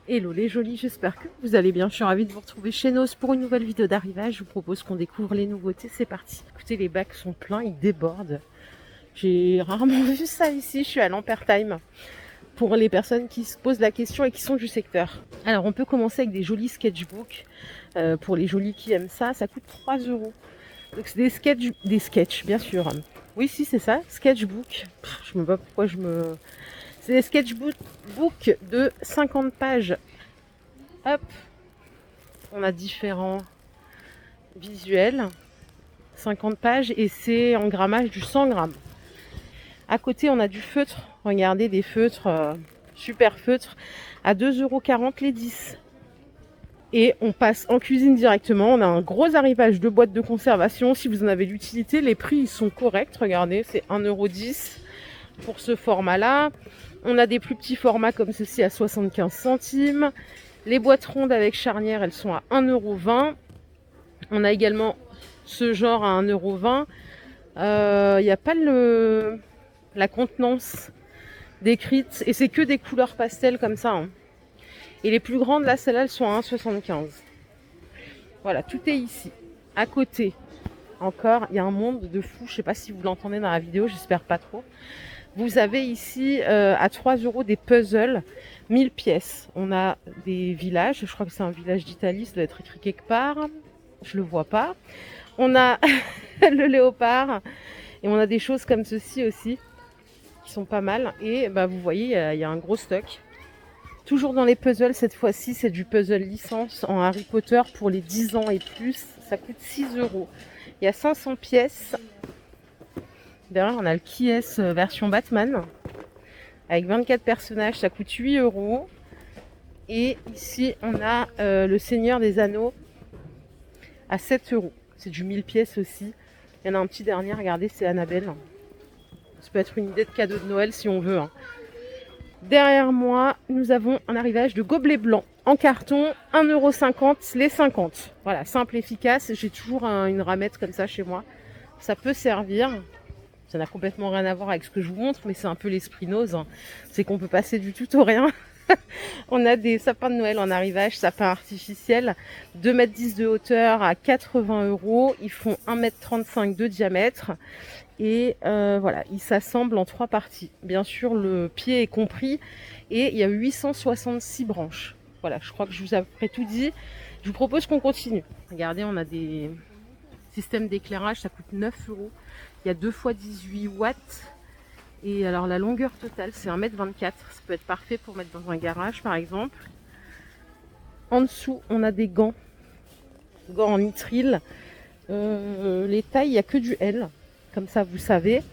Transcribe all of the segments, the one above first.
Hello les jolis, j'espère que vous allez bien. Je suis ravie de vous retrouver chez Nos pour une nouvelle vidéo d'arrivage. Je vous propose qu'on découvre les nouveautés. C'est parti. Écoutez, les bacs sont pleins, ils débordent. J'ai rarement vu ça ici. Je suis à l'Ampertime pour les personnes qui se posent la question et qui sont du secteur. Alors, on peut commencer avec des jolis sketchbooks. Pour les jolis qui aiment ça, ça coûte 3 euros. Donc, c'est des sketchs, bien sûr. Oui, si, c'est ça, sketchbook. Je ne sais pas pourquoi je me... C'est des sketchbooks de 50 pages. Hop, on a différents visuels, 50 pages et c'est en grammage du 100 grammes. À côté, on a du feutre. Regardez, des feutres, super feutres, à 2,40 € les 10. Et on passe en cuisine directement. On a un gros arrivage de boîtes de conservation. Si vous en avez l'utilité, les prix ils sont corrects. Regardez, c'est 1,10 € pour ce format-là. On a des plus petits formats comme ceci à 75 centimes. Les boîtes rondes avec charnière, elles sont à 1,20 €. On a également ce genre à 1,20 €. Il n'y a pas la contenance décrite. Et c'est que des couleurs pastel comme ça. Hein. Et les plus grandes, là, celles-là, elles sont à 1,75 €. Voilà, tout est ici. À côté, encore, il y a un monde de fou. Je ne sais pas si vous l'entendez dans la vidéo, j'espère pas trop. Vous avez ici à 3 € des puzzles, 1000 pièces. On a des villages, je crois que c'est un village d'Italie, ça doit être écrit quelque part. Je le vois pas. On a le léopard et on a des choses comme ceci aussi qui sont pas mal. Et bah, vous voyez, il y a un gros stock. Toujours dans les puzzles, cette fois-ci, c'est du puzzle licence en Harry Potter pour les 10 ans et plus. Ça coûte 6 €. Il y a 500 pièces. Derrière, on a le Qui est version Batman. Avec 24 personnages, ça coûte 8 €. Et ici, on a le Seigneur des Anneaux à 7 €. C'est du 1000 pièces aussi. Il y en a un petit dernier, regardez, c'est Annabelle. Ça peut être une idée de cadeau de Noël si on veut. Hein. Derrière moi, nous avons un arrivage de gobelets blancs en carton, 1,50 € les 50. Voilà, simple, efficace. J'ai toujours une ramette comme ça chez moi. Ça peut servir. Ça n'a complètement rien à voir avec ce que je vous montre, mais c'est un peu l'esprit Nose. Hein. C'est qu'on peut passer du tout au rien. On a des sapins de Noël en arrivage, sapins artificiels, 2,10 m de hauteur à 80 €. Ils font 1,35 m de diamètre. Et voilà, ils s'assemblent en 3 parties. Bien sûr, le pied est compris. Et il y a 866 branches. Voilà, je crois que je vous ai à peu près tout dit. Je vous propose qu'on continue. Regardez, on a des systèmes d'éclairage, ça coûte 9 €. Il y a 2 x 18 watts. Et alors la longueur totale, c'est 1,24 m. Ça peut être parfait pour mettre dans un garage, par exemple. En dessous, on a des gants. Gants en nitrile. Les tailles, il n'y a que du L. Comme ça, vous savez.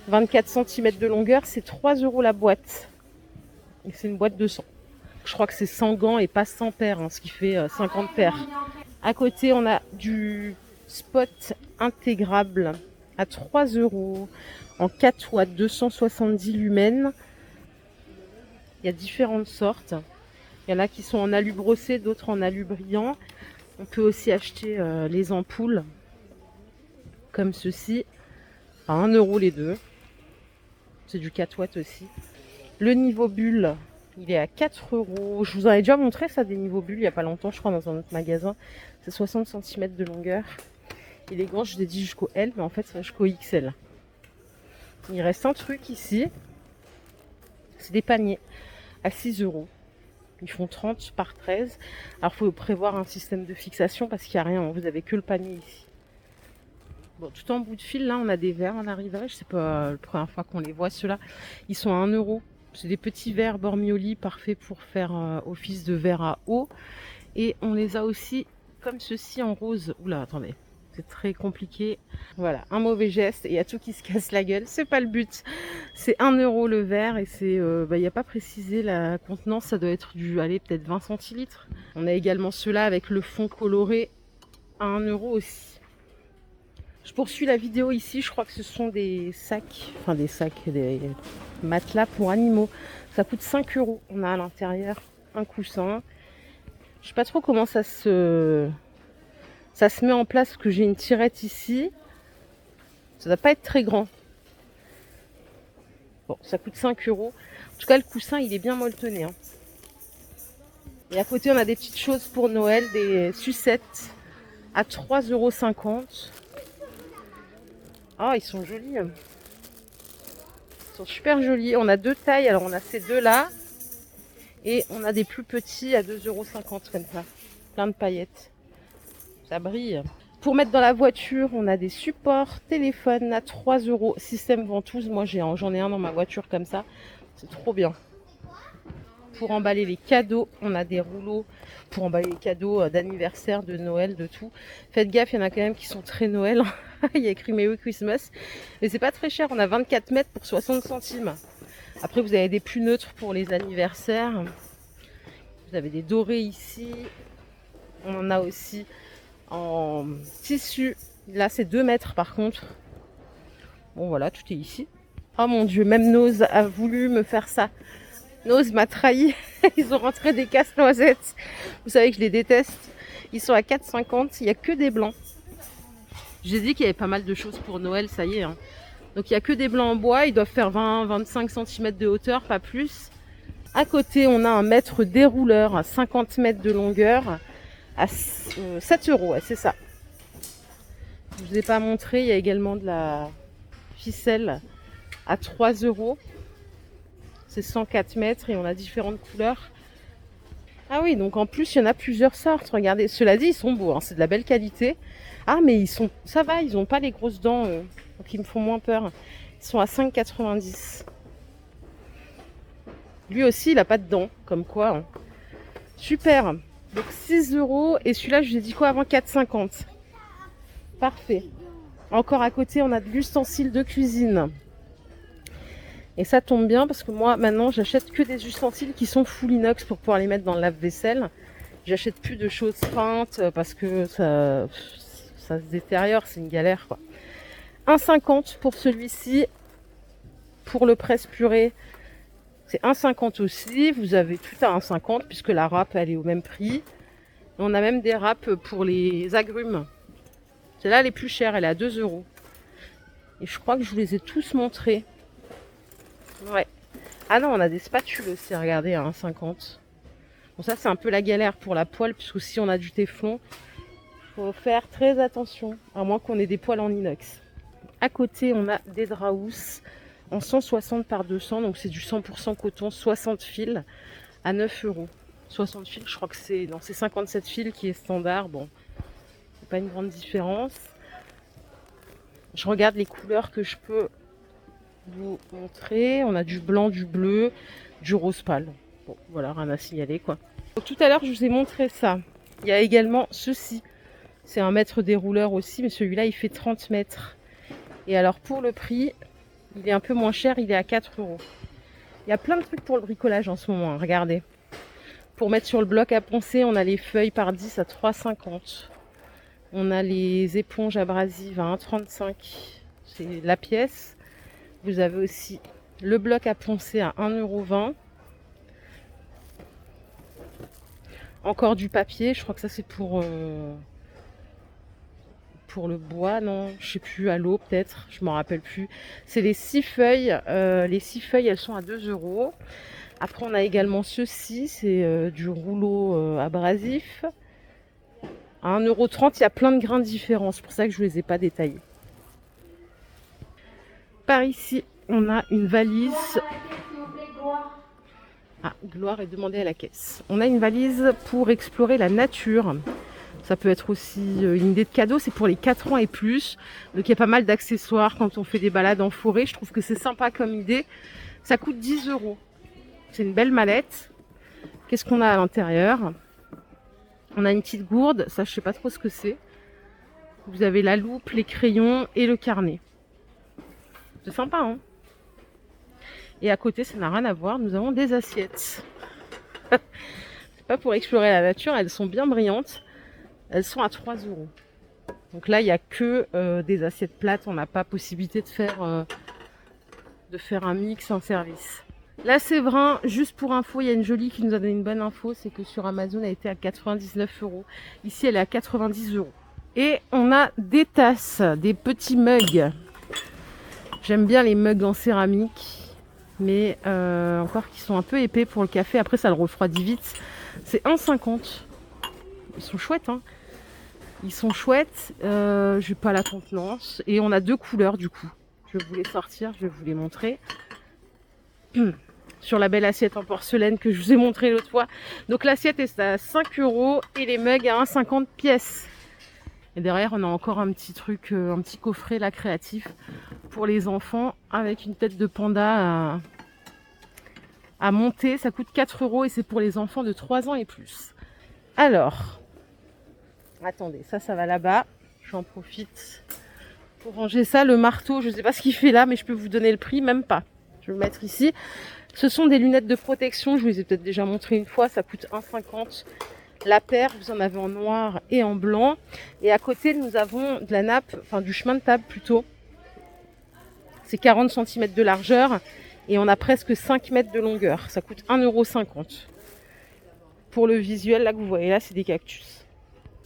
24 cm de longueur, c'est 3 € la boîte. Et c'est une boîte de 100. Je crois que c'est 100 gants et pas 100 paires, hein, ce qui fait 50 paires. À côté, on a du spot intégrable à 3 € en 4 watts, 270 lumens. Il y a différentes sortes. Il y en a qui sont en alu brossé, d'autres en alu brillant. On peut aussi acheter les ampoules comme ceci à 1 € les deux. C'est du 4 watts aussi. Le niveau bulle, il est à 4 €. Je vous en ai déjà montré ça, des niveaux bulles, il n'y a pas longtemps, je crois, dans un autre magasin. C'est 60 cm de longueur. Et les gants, je l'ai dit jusqu'au L, mais en fait, c'est jusqu'au XL. Il reste un truc ici. C'est des paniers à 6 €. Ils font 30 par 13. Alors, il faut prévoir un système de fixation parce qu'il n'y a rien. Vous n'avez que le panier ici. Bon, tout en bout de fil, là, on a des verres en arrivage. C'est pas la première fois qu'on les voit, ceux-là. Ils sont à 1 €. C'est des petits verres Bormioli, parfaits pour faire office de verre à eau. Et on les a aussi comme ceci en rose. Oula, attendez. C'est très compliqué. Voilà, un mauvais geste et il y a tout qui se casse la gueule. C'est pas le but. C'est 1 € le verre et c'est, il n'y a pas précisé la contenance. Ça doit être allez, peut-être 20 centilitres. On a également ceux-là avec le fond coloré à 1 € aussi. Je poursuis la vidéo ici. Je crois que ce sont des sacs, des matelas pour animaux. Ça coûte 5 €. On a à l'intérieur un coussin. Je sais pas trop comment ça se met en place parce que j'ai une tirette ici. Ça ne doit pas être très grand. Bon, ça coûte 5 €. En tout cas, le coussin, il est bien molletonné. Hein. Et à côté, on a des petites choses pour Noël, des sucettes à 3,50 €. Ah, ils sont jolis. Ils sont super jolis. On a deux tailles. Alors, on a ces deux-là. Et on a des plus petits à 2,50 € comme ça. Plein de paillettes. Ça brille. Pour mettre dans la voiture, on a des supports téléphone à 3 €. Système ventouse. Moi, j'en ai un dans ma voiture comme ça. C'est trop bien. Pour emballer les cadeaux, on a des rouleaux pour emballer les cadeaux d'anniversaire, de Noël, de tout. Faites gaffe, il y en a quand même qui sont très Noël. Il y a écrit Merry Christmas. Mais c'est pas très cher, on a 24 mètres pour 60 centimes. Après, vous avez des plus neutres pour les anniversaires. Vous avez des dorés ici. On en a aussi en tissu. Là, c'est 2 mètres par contre. Bon, voilà, tout est ici. Oh mon Dieu, même Nose a voulu me faire ça. Nose m'a trahi. Ils ont rentré des casse-noisettes. Vous savez que je les déteste. Ils sont à 4,50. Il n'y a que des blancs. J'ai dit qu'il y avait pas mal de choses pour Noël, ça y est. Hein. Donc il n'y a que des blancs en bois. Ils doivent faire 20-25 cm de hauteur, pas plus. À côté, on a un mètre dérouleur à 50 mètres de longueur à 7 €. Ouais, c'est ça. Je ne vous ai pas montré. Il y a également de la ficelle à 3 €. C'est 104 mètres et on a différentes couleurs. Ah oui, donc en plus, il y en a plusieurs sortes. Regardez, cela dit, ils sont beaux, hein, c'est de la belle qualité. Ah, mais ça va, ils n'ont pas les grosses dents, donc ils me font moins peur. Ils sont à 5,90 €. Lui aussi, il n'a pas de dents, comme quoi. Hein. Super. Donc 6 € et celui-là, je vous ai dit quoi avant? 4,50 €. Parfait. Encore à côté, on a de l'ustensile de cuisine. Et ça tombe bien parce que moi, maintenant, j'achète que des ustensiles qui sont full inox pour pouvoir les mettre dans le lave-vaisselle. J'achète plus de choses peintes parce que ça se détériore, c'est une galère, quoi. 1,50 € pour celui-ci. Pour le presse-purée, c'est 1,50 € aussi. Vous avez tout à 1,50 € puisque la râpe, elle est au même prix. Et on a même des râpes pour les agrumes. Celle-là, elle est plus chère, elle est à 2 €. Et je crois que je vous les ai tous montrés. Ouais. Ah non, on a des spatules aussi, regardez, à 1,50 €. Bon, ça, c'est un peu la galère pour la poêle, puisque si on a du téflon, faut faire très attention, à moins qu'on ait des poêles en inox. À côté, on a des draps housses en 160 par 200, donc c'est du 100% coton, 60 fils à 9 €. 60 fils, je crois que c'est 57 fils qui est standard. Bon, c'est pas une grande différence. Je regarde les couleurs que je peux vous montrer. On a du blanc, du bleu, du rose pâle. Bon, voilà, rien à signaler, quoi. Donc, tout à l'heure, je vous ai montré ça. Il y a également ceci. C'est un mètre dérouleur aussi, mais celui-là, il fait 30 mètres. Et alors, pour le prix, il est un peu moins cher, il est à 4 €. Il y a plein de trucs pour le bricolage en ce moment, hein, regardez. Pour mettre sur le bloc à poncer, on a les feuilles par 10 à 3,50 €. On a les éponges abrasives à 1,35 €. C'est la pièce. Vous avez aussi le bloc à poncer à 1,20 €. Encore du papier, je crois que ça c'est pour le bois, non, je sais plus, à l'eau peut-être, je m'en rappelle plus. C'est les 6 feuilles. Les 6 feuilles, elles sont à 2 €. Après, on a également ceci, c'est du rouleau abrasif. À 1,30 €, il y a plein de grains différents, c'est pour ça que je ne les ai pas détaillés. Par ici, on a une valise. Ah, Gloire est demandée à la caisse. On a une valise pour explorer la nature. Ça peut être aussi une idée de cadeau, c'est pour les 4 ans et plus. Donc il y a pas mal d'accessoires quand on fait des balades en forêt. Je trouve que c'est sympa comme idée. Ça coûte 10 €. C'est une belle mallette. Qu'est-ce qu'on a à l'intérieur? On a une petite gourde, ça je sais pas trop ce que c'est. Vous avez la loupe, les crayons et le carnet. C'est sympa, hein? Et à côté, ça n'a rien à voir, nous avons des assiettes. C'est pas pour explorer la nature, elles sont bien brillantes. Elles sont à 3 €. Donc là, il n'y a que des assiettes plates, on n'a pas possibilité de faire un mix, un service. Là, c'est vrai, juste pour info, il y a une jolie qui nous a donné une bonne info, c'est que sur Amazon, elle était à 99 €. Ici, elle est à 90 €. Et on a des tasses, des petits mugs. J'aime bien les mugs en céramique, mais encore qui sont un peu épais pour le café. Après, ça le refroidit vite. C'est 1,50. Ils sont chouettes, hein. Ils sont chouettes. J'ai pas la contenance. Et on a 2 couleurs du coup. Je vais vous les sortir, je vais vous les montrer. Sur la belle assiette en porcelaine que je vous ai montré l'autre fois. Donc l'assiette est à 5 € et les mugs à 1,50 pièces. Et derrière, on a encore un petit truc, un petit coffret là créatif pour les enfants avec une tête de panda à monter. Ça coûte 4 € et c'est pour les enfants de 3 ans et plus. Alors, attendez, ça va là-bas. J'en profite pour ranger ça. Le marteau, je ne sais pas ce qu'il fait là, mais je peux vous donner le prix, même pas. Je vais le mettre ici. Ce sont des lunettes de protection. Je vous les ai peut-être déjà montré une fois. Ça coûte 1,50 € la paire. Vous en avez en noir et en blanc. Et à côté, nous avons de la nappe, enfin du chemin de table plutôt. C'est 40 cm de largeur et on a presque 5 mètres de longueur. Ça coûte 1,50 €. Pour le visuel, là que vous voyez là, c'est des cactus.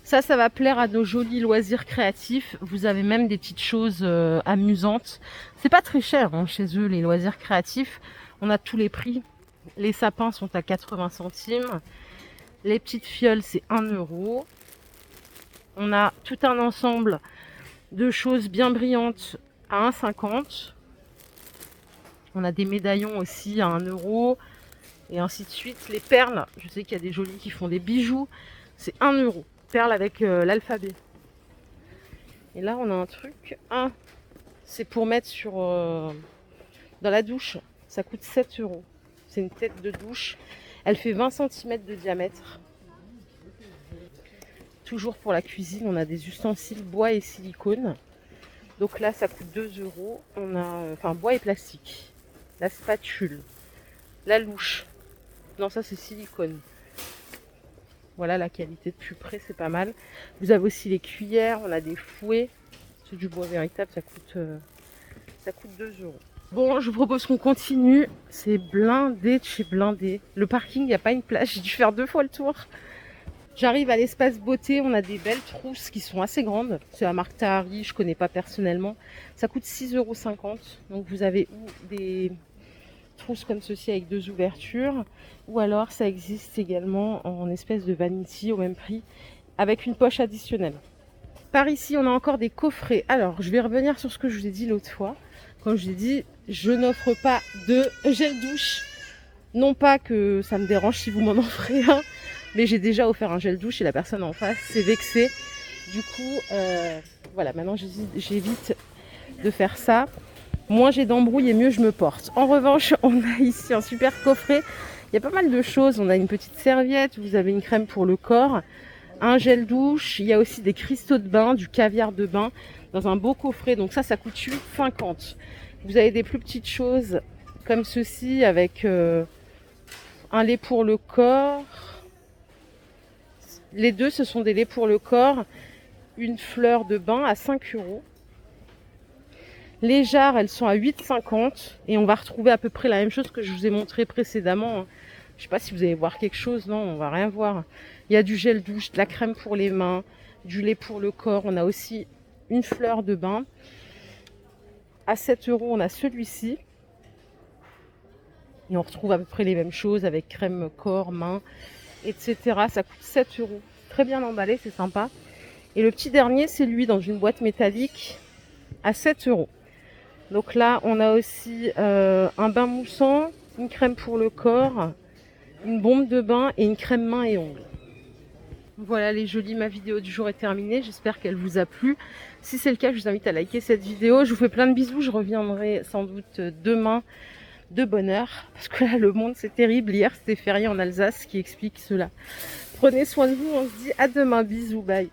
Ça va plaire à nos jolis loisirs créatifs. Vous avez même des petites choses amusantes. C'est pas très cher hein, chez eux, les loisirs créatifs. On a tous les prix. Les sapins sont à 80 centimes. Les petites fioles, c'est 1 €. On a tout un ensemble de choses bien brillantes à 1,50 €. On a des médaillons aussi à 1 € et ainsi de suite. Les perles, je sais qu'il y a des jolis qui font des bijoux, c'est 1 €. Perles avec l'alphabet. Et là, on a un truc. C'est pour mettre sur dans la douche. Ça coûte 7 €. C'est une tête de douche. Elle fait 20 cm de diamètre. Toujours pour la cuisine, on a des ustensiles bois et silicone. Donc là, ça coûte 2 €. On a, bois et plastique. La spatule, la louche. Non, ça c'est silicone. Voilà la qualité de plus près, c'est pas mal. Vous avez aussi les cuillères, on a des fouets. C'est du bois véritable, ça coûte 2 €. Bon, je vous propose qu'on continue. C'est blindé de chez blindé. Le parking, il n'y a pas une place. J'ai dû faire 2 fois le tour. J'arrive à l'espace beauté. On a des belles trousses qui sont assez grandes. C'est la marque Tahari, je ne connais pas personnellement. Ça coûte 6,50 €. Donc vous avez des trousses comme ceci avec 2 ouvertures. Ou alors ça existe également en espèce de vanity au même prix avec une poche additionnelle. Par ici, on a encore des coffrets. Alors, je vais revenir sur ce que je vous ai dit l'autre fois. Comme je vous ai dit, je n'offre pas de gel douche. Non pas que ça me dérange si vous m'en offrez un, mais j'ai déjà offert un gel douche et la personne en face s'est vexée. Du coup, voilà, maintenant j'évite de faire ça. Moins j'ai d'embrouilles et mieux je me porte. En revanche, on a ici un super coffret. Il y a pas mal de choses. On a une petite serviette, vous avez une crème pour le corps, un gel douche. Il y a aussi des cristaux de bain, du caviar de bain dans un beau coffret. Donc ça coûte 8,50 €. Vous avez des plus petites choses comme ceci avec un lait pour le corps. Les deux, ce sont des laits pour le corps. Une fleur de bain à 5 €. Les jarres, elles sont à 8,50 € et on va retrouver à peu près la même chose que je vous ai montré précédemment. Je sais pas si vous allez voir quelque chose, non, on va rien voir. Il y a du gel douche, de la crème pour les mains, du lait pour le corps. On a aussi une fleur de bain. À 7 €, on a celui-ci. Et on retrouve à peu près les mêmes choses avec crème corps, main, etc. Ça coûte 7 €. Très bien emballé, c'est sympa. Et le petit dernier, c'est lui dans une boîte métallique à 7 €. Donc là, on a aussi un bain moussant, une crème pour le corps, une bombe de bain et une crème main et ongles. Voilà les jolis, ma vidéo du jour est terminée. J'espère qu'elle vous a plu. Si c'est le cas, je vous invite à liker cette vidéo. Je vous fais plein de bisous. Je reviendrai sans doute demain de bonne heure. Parce que là, le monde, c'est terrible. Hier, c'était férié en Alsace, ce qui explique cela. Prenez soin de vous. On se dit à demain. Bisous. Bye.